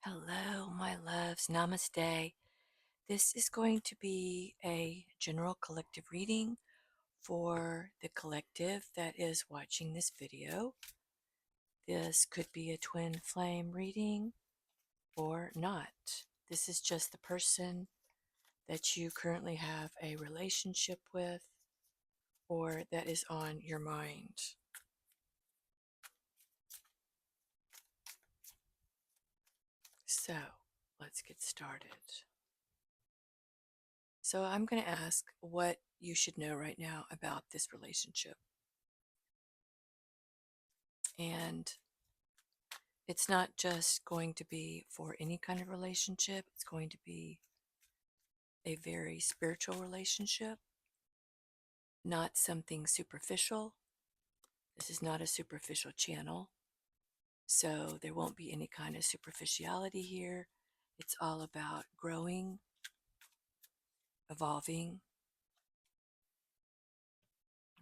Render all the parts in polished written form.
Hello, my loves. Namaste. This is going to be a general collective reading for the collective that is watching this video. This could be a twin flame reading or not. This is just the person that you currently have a relationship with or that is on your mind. So let's get started. So I'm going to ask what you should know right now about this relationship. And it's not just going to be for any kind of relationship, it's going to be a very spiritual relationship, not something superficial. This is not a superficial channel, so there won't be any kind of superficiality here. It's all about growing, evolving.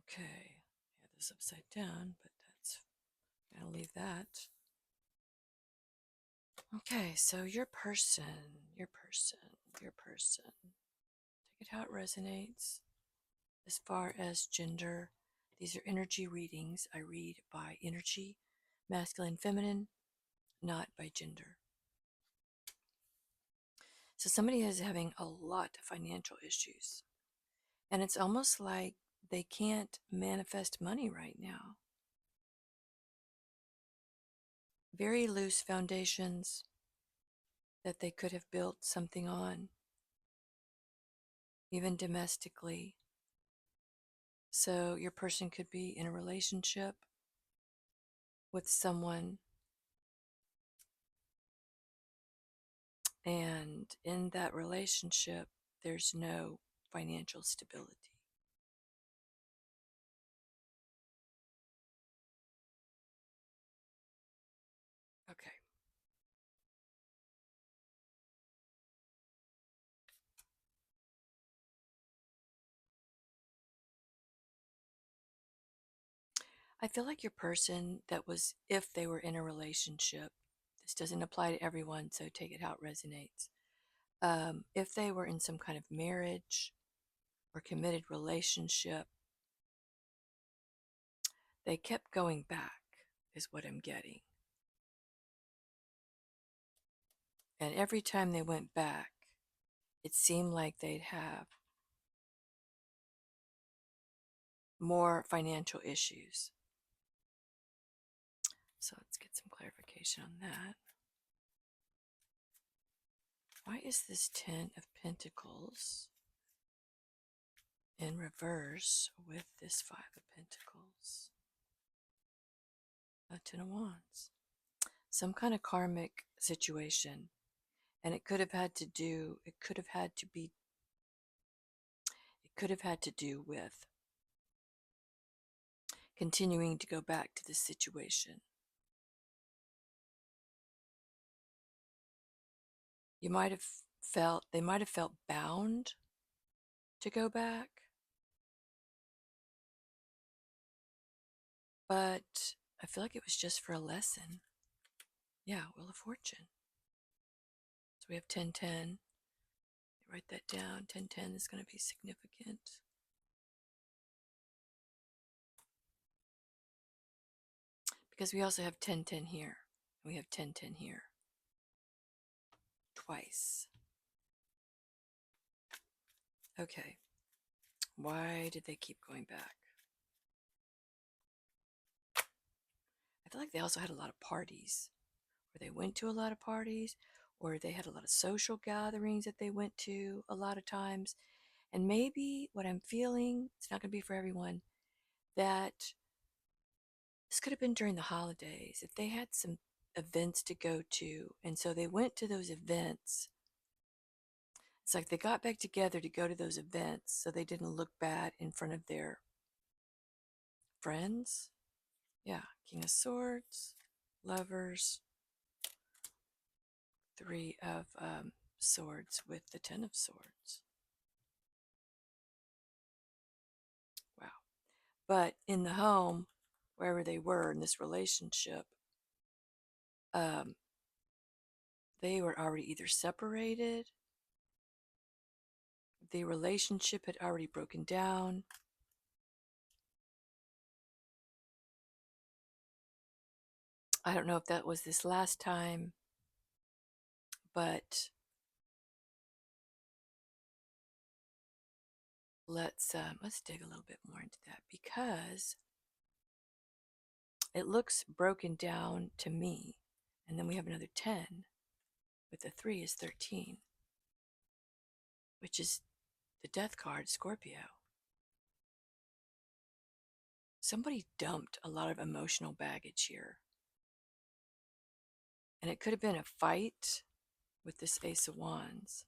Okay, I had this upside down, but I'll leave that. Okay, so your person. Take it how it resonates. As far as gender, these are energy readings. I read by energy, masculine, feminine, not by gender. So somebody is having a lot of financial issues, and it's almost like they can't manifest money right now. Very loose foundations that they could have built something on, even domestically. So your person could be in a relationship with someone, and in that relationship, there's no financial stability. Okay. I feel like your person that was, if they were in a relationship, this doesn't apply to everyone, so take it how it resonates. If they were in some kind of marriage or committed relationship, they kept going back, is what I'm getting. And every time they went back, it seemed like they'd have more financial issues. So let's get some clarification on that. Why is this 10 of Pentacles in reverse with this 5 of Pentacles? A 10 of Wands. Some kind of karmic situation. And it could have had to do with continuing to go back to this situation. They might have felt bound to go back, but I feel like it was just for a lesson. Yeah, Wheel of Fortune. So we have 10-10. Write that down. 10-10 is going to be significant. Because we also have 10-10 here. And we have 10-10 here. Twice. Okay. Why did they keep going back? I feel like they also had a lot of parties, or they went to a lot of parties, or they had a lot of social gatherings that they went to a lot of times. And maybe what I'm feeling, it's not going to be for everyone, that this could have been during the holidays. If they had some events to go to, and so they went to those events, it's like they got back together to go to those events so they didn't look bad in front of their friends. Yeah, King of Swords, Lovers, 3 of Swords with the 10 of Swords. Wow. But in the home, wherever they were in this relationship, they were already either separated, the relationship had already broken down. I don't know if that was this last time, but let's dig a little bit more into that, because it looks broken down to me. And then we have another 10, but the 3 is 13, which is the death card, Scorpio. Somebody dumped a lot of emotional baggage here. And it could have been a fight with this Ace of Wands.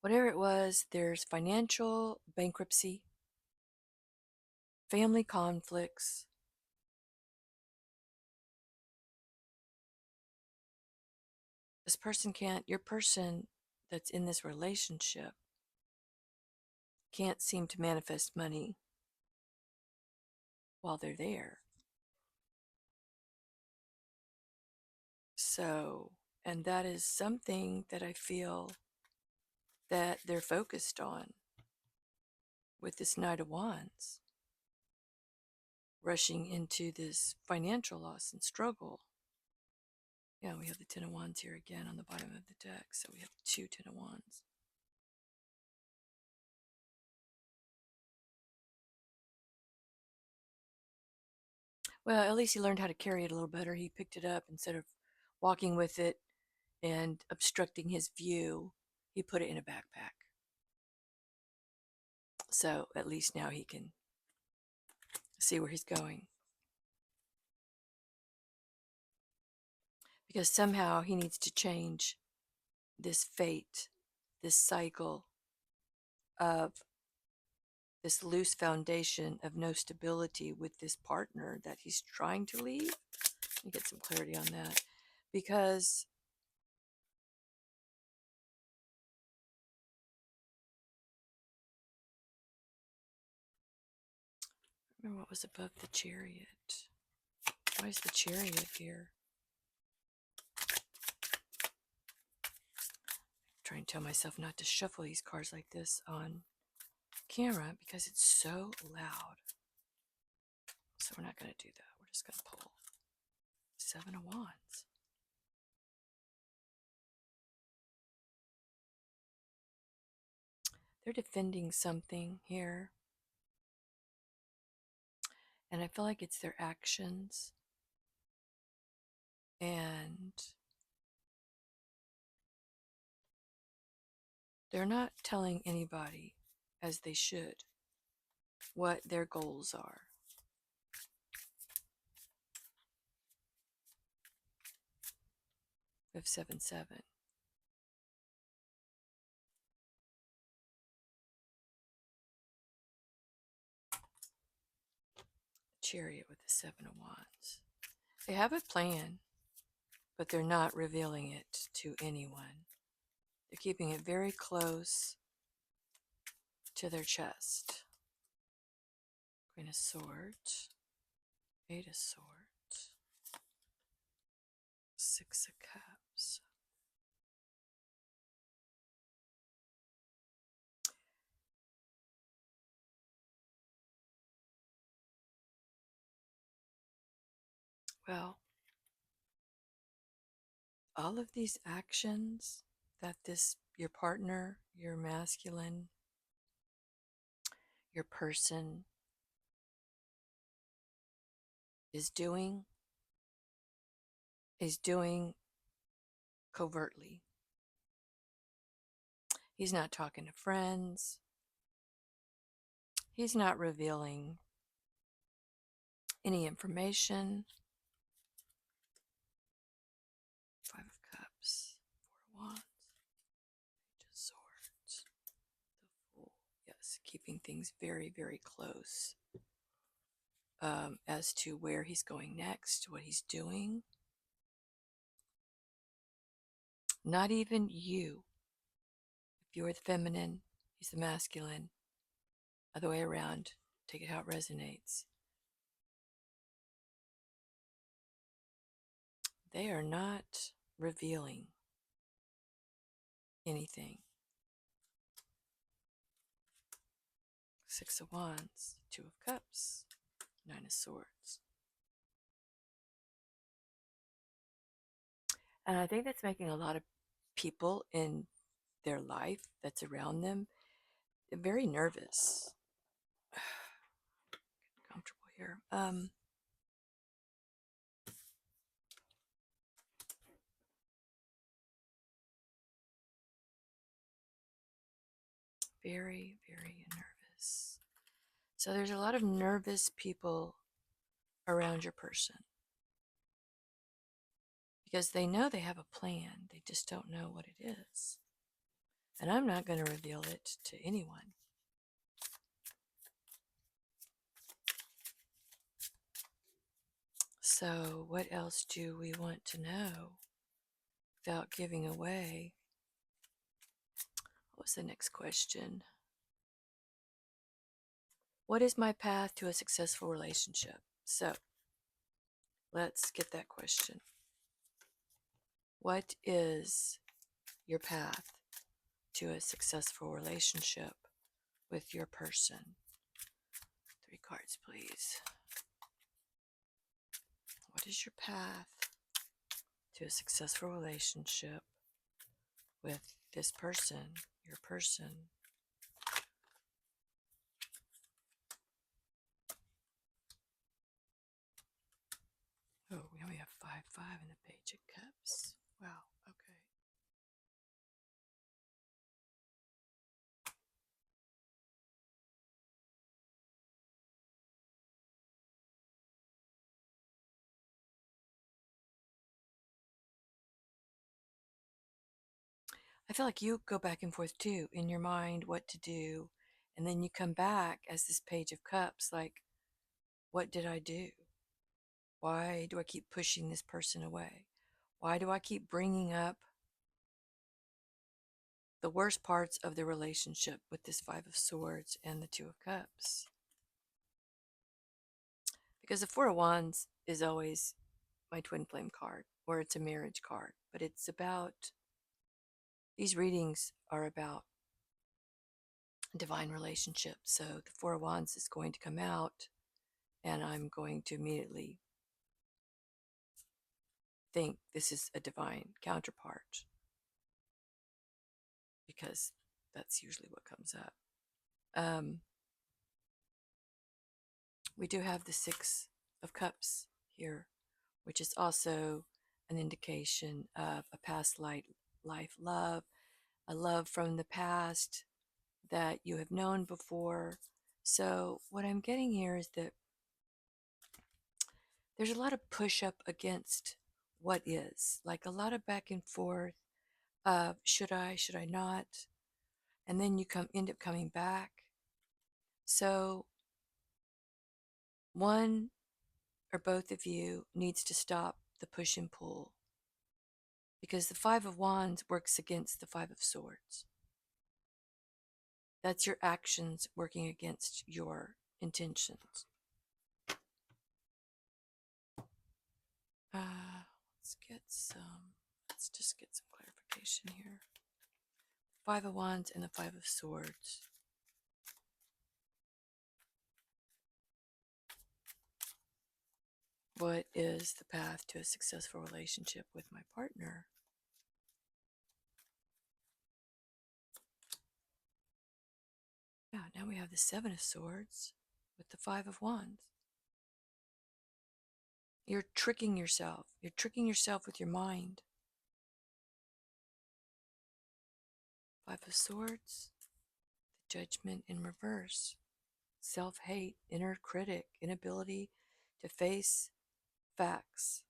Whatever it was, there's financial bankruptcy, family conflicts. This person can't, your person that's in this relationship can't seem to manifest money while they're there. So, and that is something that I feel that they're focused on with this Knight of Wands, rushing into this financial loss and struggle. Yeah, we have the Ten of Wands here again on the bottom of the deck, so we have 2 Ten of Wands. Well, at least he learned how to carry it a little better. He picked it up instead of walking with it and obstructing his view. He put it in a backpack. So at least now he can see where he's going. Because somehow he needs to change this fate, this cycle of this loose foundation of no stability with this partner that he's trying to leave. Let me get some clarity on that. Because remember what was above the Chariot. Why is the Chariot here? I'm trying to tell myself not to shuffle these cards like this on camera because it's so loud. So we're not going to do that. We're just going to pull 7 of Wands. They're defending something here. And I feel like it's their actions. And they're not telling anybody, as they should, what their goals are. Of 7-7. Chariot with the 7 of Wands. They have a plan, but they're not revealing it to anyone. They're keeping it very close to their chest. Queen of Swords, 8 of Swords, 6 of Cups. Well, all of these actions that your partner, your masculine, your person is doing covertly. He's not talking to friends. He's not revealing any information. 5 of Cups, 4 of Wands, Page of Swords, the Fool. Yes, keeping things very, very close as to where he's going next, what he's doing. Not even you, if you're the feminine, He's the masculine. Other way around. Take it how it resonates. They are not revealing anything. Six of Wands, Two of Cups, Nine of Swords. And I think that's making a lot of people in their life that's around them very nervous. Comfortable here. Very, very nervous. So there's a lot of nervous people around your person because they know they have a plan. They just don't know what it is. And I'm not going to reveal it to anyone. So, what else do we want to know without giving away? What was the next question? What is my path to a successful relationship? So, let's get that question. What is your path to a successful relationship with your person? 3 cards, please. What is your path to a successful relationship with this person, your person? Oh, we only have 5-5 in the Page of Cups. Wow, okay. I feel like you go back and forth too in your mind what to do. And then you come back as this Page of Cups, like, what did I do? Why do I keep pushing this person away? Why do I keep bringing up the worst parts of the relationship with this Five of Swords and the Two of Cups? Because the Four of Wands is always my twin flame card, or it's a marriage card, but it's about, these readings are about divine relationships. So the Four of Wands is going to come out, and I'm going to immediately think this is a divine counterpart because that's usually what comes up. We do have the Six of Cups here, which is also an indication of a past life love, a love from the past that you have known before. So what I'm getting here is that there's a lot of push up against what is, like a lot of back and forth of should I not, and then you end up coming back. So one or both of you needs to stop the push and pull because the Five of Wands works against the Five of Swords. That's your actions working against your intentions. Let's just get some clarification here. Five of Wands and the Five of Swords. What is the path to a successful relationship with my partner? Yeah, now we have the Seven of Swords with the Five of Wands. You're tricking yourself. You're tricking yourself with your mind. Five of Swords, the Judgment in reverse. Self-hate, inner critic, inability to face facts.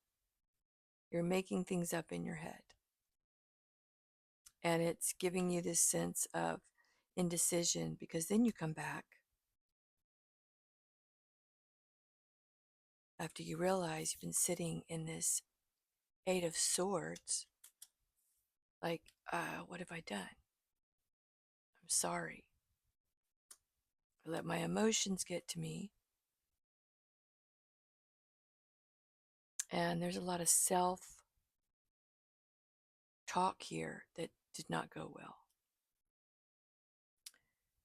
You're making things up in your head. And it's giving you this sense of indecision because then you come back after you realize you've been sitting in this Eight of Swords, like, what have I done? I'm sorry. I let my emotions get to me. And there's a lot of self talk here that did not go well.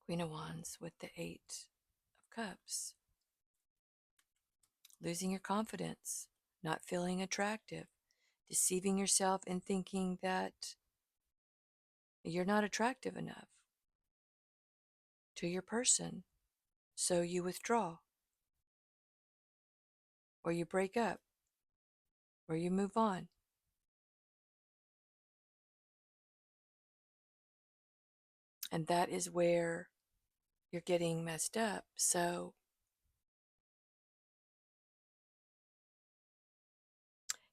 Queen of Wands with the Eight of Cups. Losing your confidence, not feeling attractive, deceiving yourself and thinking that you're not attractive enough to your person. So you withdraw, or you break up, or you move on. And that is where you're getting messed up. So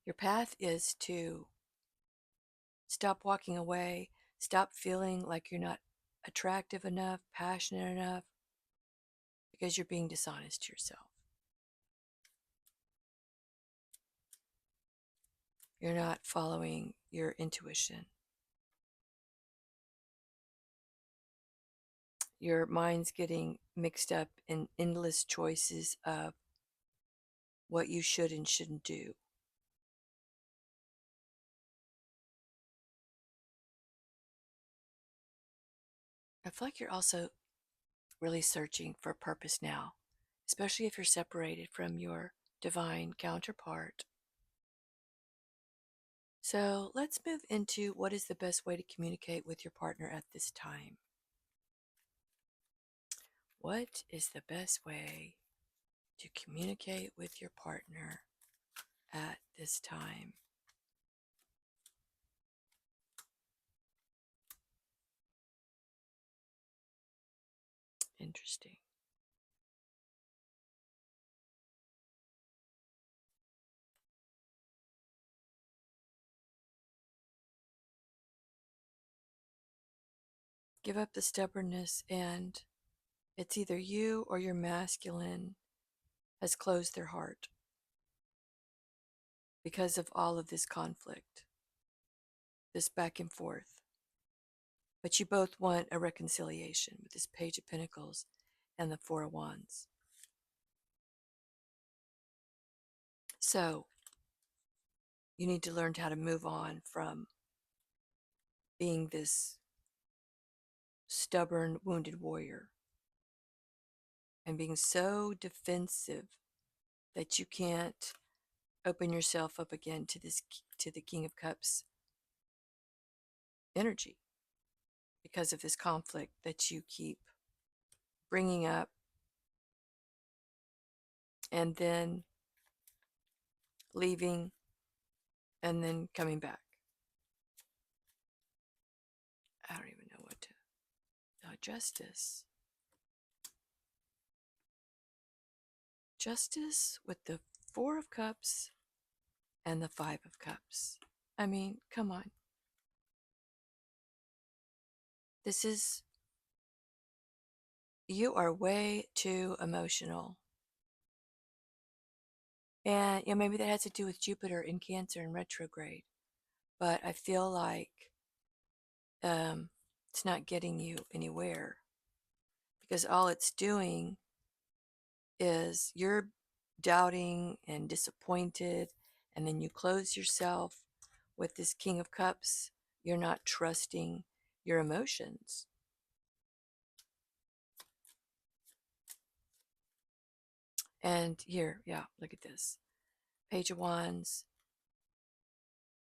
your path is to stop walking away, stop feeling like you're not attractive enough, passionate enough, because you're being dishonest to yourself. You're not following your intuition. Your mind's getting mixed up in endless choices of what you should and shouldn't do. I feel like you're also really searching for purpose now, especially if you're separated from your divine counterpart. So let's move into what is the best way to communicate with your partner at this time. What is the best way to communicate with your partner at this time? Interesting. Give up the stubbornness, and it's either you or your masculine has closed their heart because of all of this conflict, this back and forth. But you both want a reconciliation with this Page of Pentacles and the Four of Wands. So you need to learn how to move on from being this stubborn, wounded warrior and being so defensive that you can't open yourself up again to the King of Cups energy because of this conflict that you keep bringing up and then leaving and then coming back. I don't even know what to. Justice. Justice with the Four of Cups and the Five of Cups. I mean, come on. This is, you are way too emotional. And maybe that has to do with Jupiter in Cancer in retrograde. But I feel like it's not getting you anywhere because all it's doing is you're doubting and disappointed, and then you close yourself with this King of Cups. You're not trusting your emotions. And here, yeah, look at this. Page of Wands,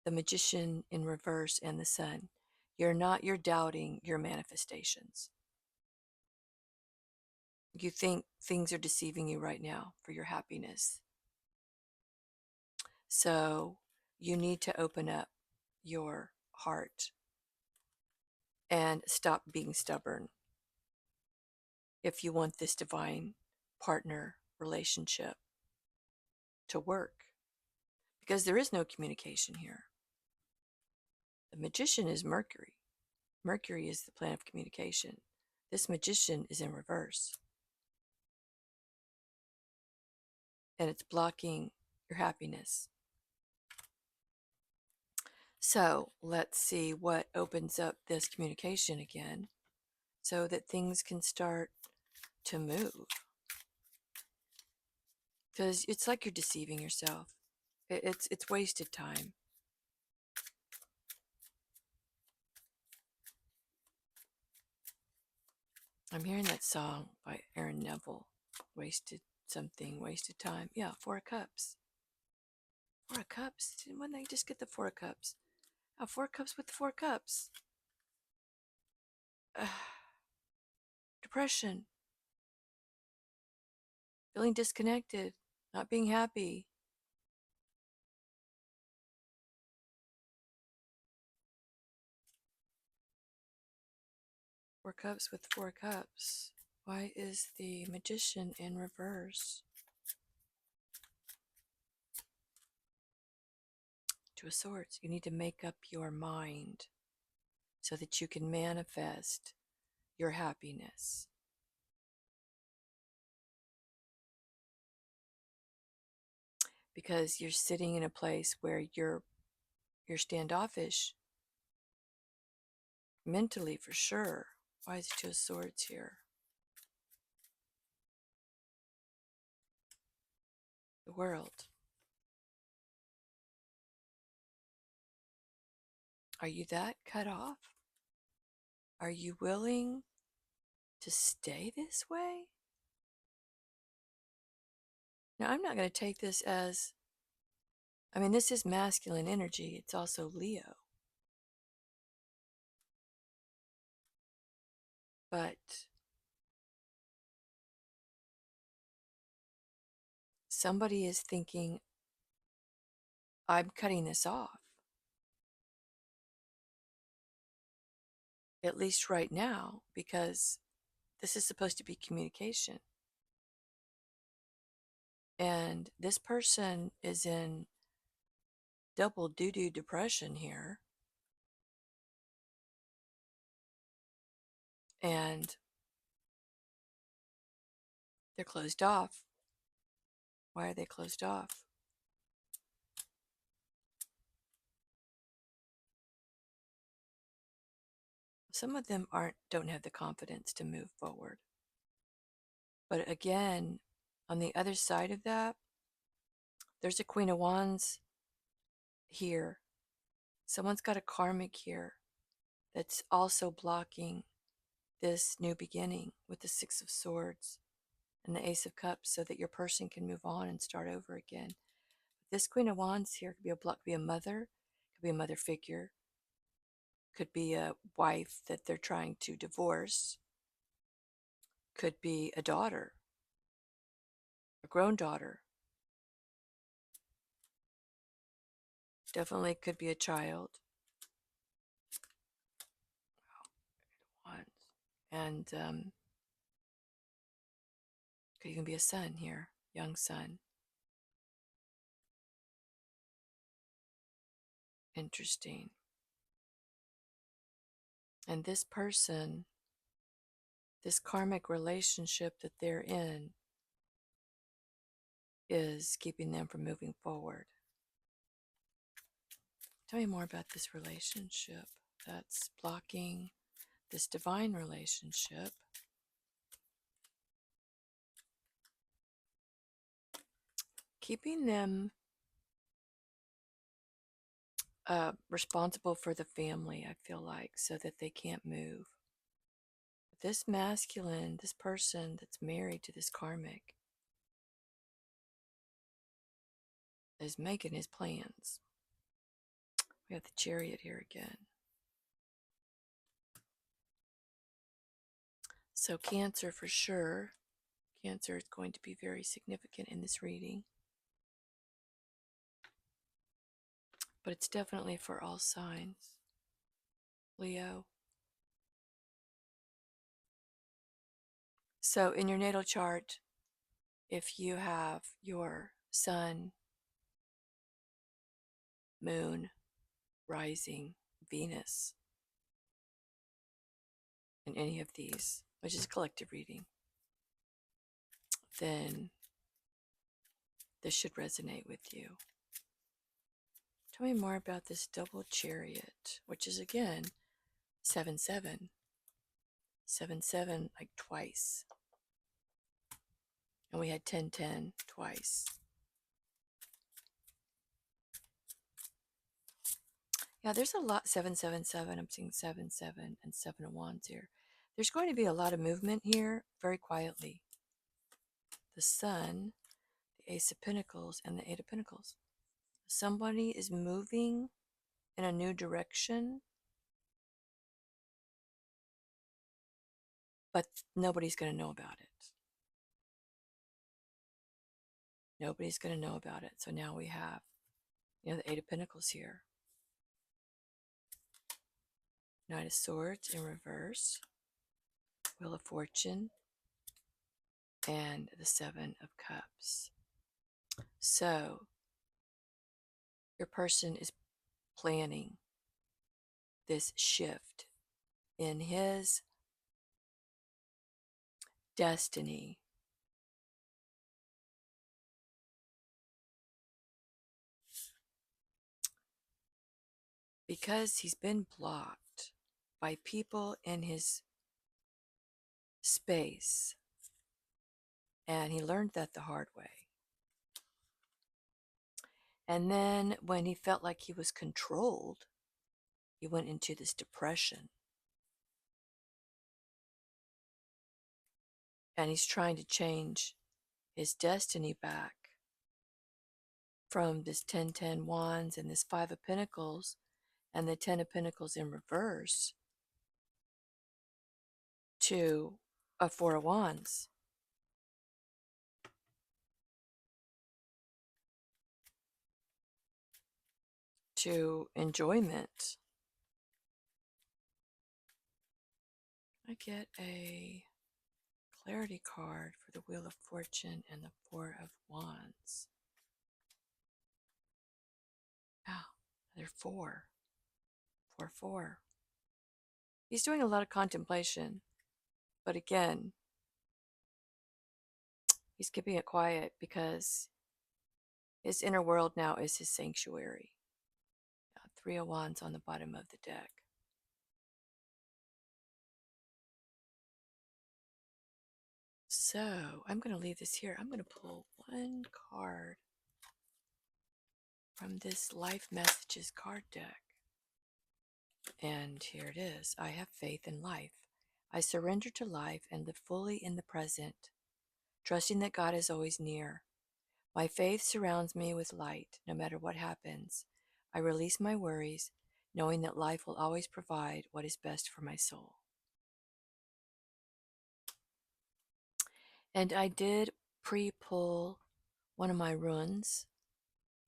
the Magician in reverse, and the Sun. You're doubting your manifestations. You think things are deceiving you right now for your happiness. So you need to open up your heart and stop being stubborn if you want this divine partner relationship to work, because there is no communication here. The Magician is Mercury. Mercury is the planet of communication. This Magician is in reverse, and it's blocking your happiness. So let's see what opens up this communication again so that things can start to move, because it's like you're deceiving yourself. It's wasted time. I'm hearing that song by Aaron Neville, wasted something, wasted time. Yeah, Four of Cups. Four of Cups. When they just get the Four of Cups. Oh, Four of Cups with the Four of Cups. Depression, feeling disconnected, not being happy. Four Cups with Four Cups. Why is the Magician in reverse? Two of Swords. You need to make up your mind so that you can manifest your happiness. Because you're sitting in a place where you're standoffish mentally, for sure. Why is it Two of Swords here? The World. Are you that cut off? Are you willing to stay this way? Now, I'm not going to take this as, I mean, this is masculine energy. It's also Leo. But somebody is thinking, I'm cutting this off. At least right now, because this is supposed to be communication. And this person is in double doo-doo depression here. And they're closed off. Why are they closed off? Some of them don't have the confidence to move forward. But again, on the other side of that, there's a Queen of Wands here. Someone's got a karmic here that's also blocking this new beginning with the Six of Swords and the Ace of Cups, so that your person can move on and start over again. This Queen of Wands here could be a mother, could be a mother figure, could be a wife that they're trying to divorce, could be a daughter, a grown daughter. Definitely could be a child. And could even be a son here, young son. Interesting. And this person, this karmic relationship that they're in, is keeping them from moving forward. Tell me more about this relationship that's blocking this divine relationship. Keeping them responsible for the family, I feel like, so that they can't move. This masculine, this person that's married to this karmic, is making his plans. We have the Chariot here again. So Cancer for sure. Cancer is going to be very significant in this reading. But it's definitely for all signs. Leo. So in your natal chart, if you have your Sun, Moon, Rising, Venus in any of these, which is a collective reading, then this should resonate with you. Tell me more about this double Chariot, which is again 7-7. 7-7 like twice. And we had 1010 twice. Yeah, there's a lot. 777. I'm seeing 7 7 and 7 of Wands here. There's going to be a lot of movement here very quietly. The Sun, the Ace of Pentacles, and the Eight of Pentacles. Somebody is moving in a new direction, but nobody's going to know about it. Nobody's going to know about it. So now we have, the Eight of Pentacles here. Knight of Swords in reverse. Wheel of Fortune. And the Seven of Cups. So your person is planning this shift in his destiny. Because he's been blocked by people in his space. And he learned that the hard way. And then when he felt like he was controlled, he went into this depression. And he's trying to change his destiny back from this 10 Wands and this 5 of Pentacles and the 10 of Pentacles in reverse to a 4 of Wands. To enjoyment. I get a clarity card for the Wheel of Fortune and the 4 of Wands. Wow, they're 4. 4, 4. He's doing a lot of contemplation, but again, he's keeping it quiet because his inner world now is his sanctuary. 3 of Wands on the bottom of the deck. So I'm going to leave this here. I'm going to pull one card from this Life Messages card deck. And here it is. I have faith in life. I surrender to life and live fully in the present, trusting that God is always near. My faith surrounds me with light, no matter what happens. I release my worries, knowing that life will always provide what is best for my soul. And I did pre-pull one of my runes,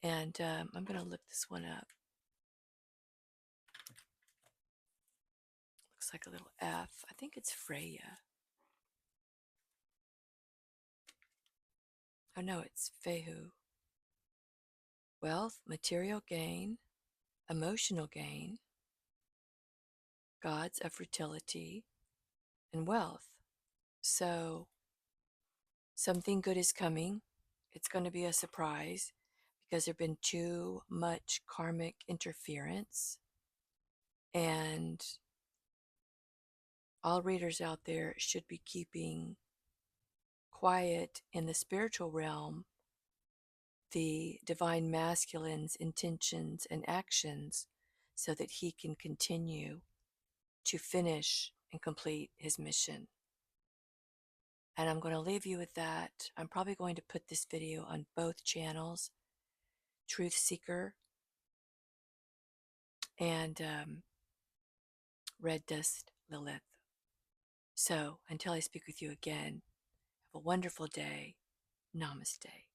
and I'm going to look this one up. Looks like a little F. I think it's Freya. Oh no, it's Fehu. Wealth, material gain, emotional gain, gods of fertility, and wealth. So something good is coming. It's going to be a surprise because there's been too much karmic interference. And all readers out there should be keeping quiet in the spiritual realm the divine masculine's intentions and actions so that he can continue to finish and complete his mission. And I'm going to leave you with that. I'm probably going to put this video on both channels, Truth Seeker and Red Dust Lilith. So until I speak with you again, have a wonderful day. Namaste.